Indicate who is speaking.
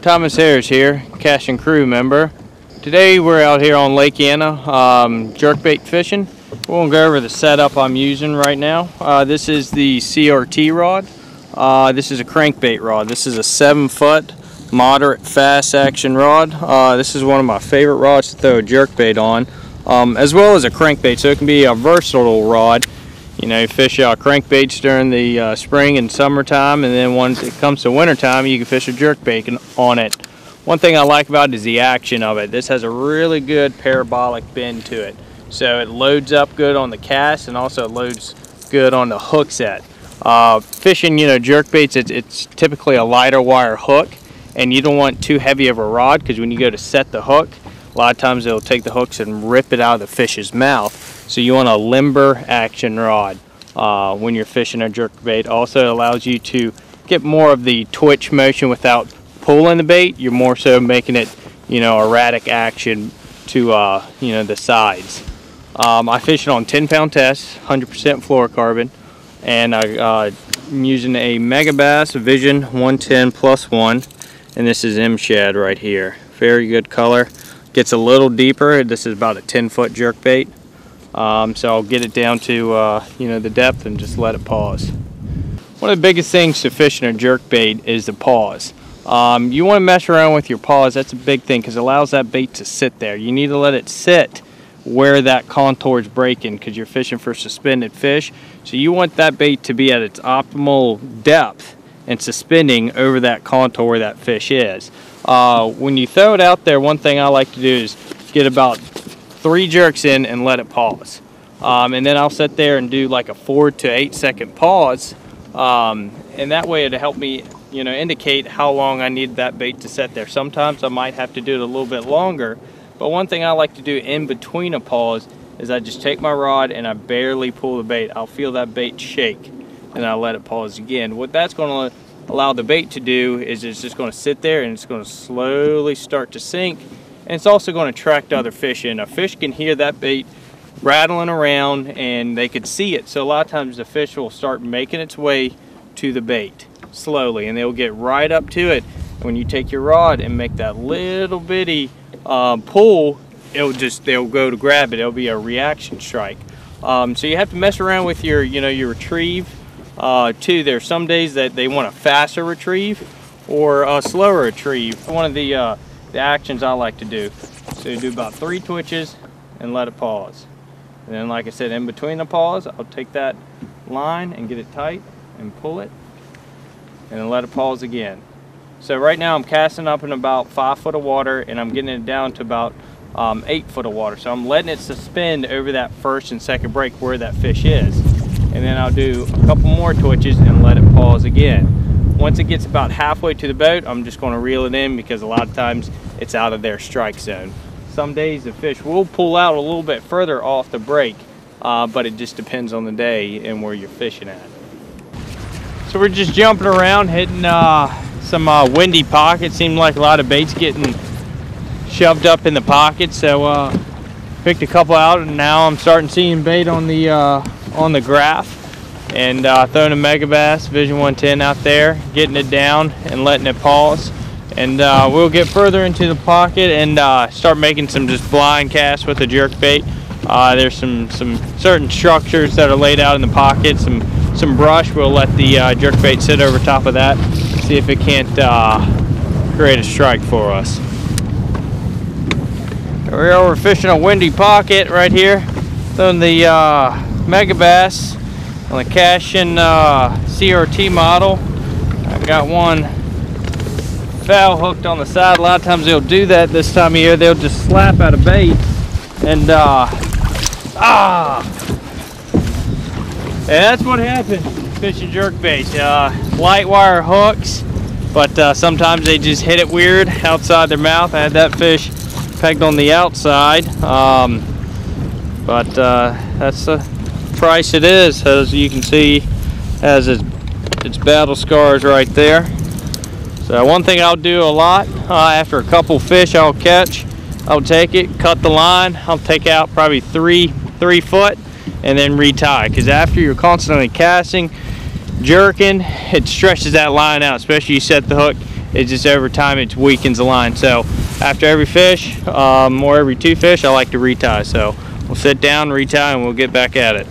Speaker 1: Thomas Harris here, Cashion crew member. Today we're out here on Lake Anna, jerkbait fishing. We're going to go over the setup I'm using right now. This is the CRT rod. This is a crankbait rod. This is a 7-foot moderate fast action rod. This is one of my favorite rods to throw a jerkbait on, as well as a crankbait, so it can be a versatile rod. You know, you fish crankbaits during the spring and summertime, and then once it comes to wintertime, you can fish a jerkbait on it. One thing I like about it is the action of it. This has a really good parabolic bend to it, so it loads up good on the cast, and also it loads good on the hook set. Fishing, you know, jerkbaits, it's typically a lighter wire hook, and you don't want too heavy of a rod, because when you go to set the hook, a lot of times it'll take the hooks and rip it out of the fish's mouth. So you want a limber action rod when you're fishing a jerkbait. Also allows you to get more of the twitch motion without pulling the bait. You're more so making it, you know, erratic action to you know, the sides. I fish it on 10-pound tests, 100% fluorocarbon, and I'm using a Megabass Vision 110+1, and this is M Shad right here. Very good color. Gets a little deeper. This is about a 10-foot jerkbait. So I'll get it down to you know, the depth and just let it pause. One of the biggest things to fishing a jerkbait is the pause. You want to mess around with your pause. That's a big thing, because it allows that bait to sit there. You need to let it sit where that contour is breaking, because you're fishing for suspended fish. So you want that bait to be at its optimal depth and suspending over that contour where that fish is. When you throw it out there, one thing I like to do is get about 3 jerks in and let it pause, and then I'll sit there and do like a 4 to 8 second pause, and that way it'll help me, you know, indicate how long I need that bait to sit there. Sometimes I might have to do it a little bit longer, but one thing I like to do in between a pause is I just take my rod and I barely pull the bait. I'll feel that bait shake, and I'll let it pause again. What that's going to allow the bait to do is it's just going to sit there, and it's going to slowly start to sink. And it's also going to attract other fish in. A fish can hear that bait rattling around, and they could see it. So a lot of times the fish will start making its way to the bait slowly, and they'll get right up to it. When you take your rod and make that little bitty pull, they'll go to grab it. It'll be a reaction strike. So you have to mess around with your, you know, your retrieve too. There's some days that they want a faster retrieve or a slower retrieve. One of the actions I like to do. So you do about 3 twitches and let it pause. And then, like I said, in between the pause, I'll take that line and get it tight and pull it, and then let it pause again. So right now I'm casting up in about 5 foot of water, and I'm getting it down to about 8 foot of water. So I'm letting it suspend over that first and second break where that fish is. And then I'll do a couple more twitches and let it pause again. Once it gets about halfway to the boat, I'm just going to reel it in, because a lot of times it's out of their strike zone. Some days the fish will pull out a little bit further off the break, but it just depends on the day and where you're fishing at. So we're just jumping around, hitting some windy pockets. Seemed like a lot of baits getting shoved up in the pocket, so picked a couple out, and now I'm starting seeing bait on the graph. And throwing a Megabass Vision 110 out there, getting it down and letting it pause. And we'll get further into the pocket and start making some just blind casts with the jerkbait. There's some certain structures that are laid out in the pocket, some brush. We'll let the jerkbait sit over top of that, see if it can't create a strike for us. Here we're fishing a windy pocket right here, throwing the Megabass on the Cashion CRT model. I got one foul hooked on the side. A lot of times they'll do that this time of year. They'll just slap out a bait, and and that's what happens fishing jerkbait. Light wire hooks, but sometimes they just hit it weird outside their mouth. I had that fish pegged on the outside, but that's the price it is. As you can see, has its battle scars right there. So one thing I'll do a lot, after a couple fish I'll catch, I'll take it, cut the line, I'll take out probably three foot, and then retie, because after you're constantly casting, jerking, it stretches that line out, especially you set the hook it just over time it weakens the line. So after every fish, or every 2 fish, I like to retie. So we'll sit down, retie, and we'll get back at it.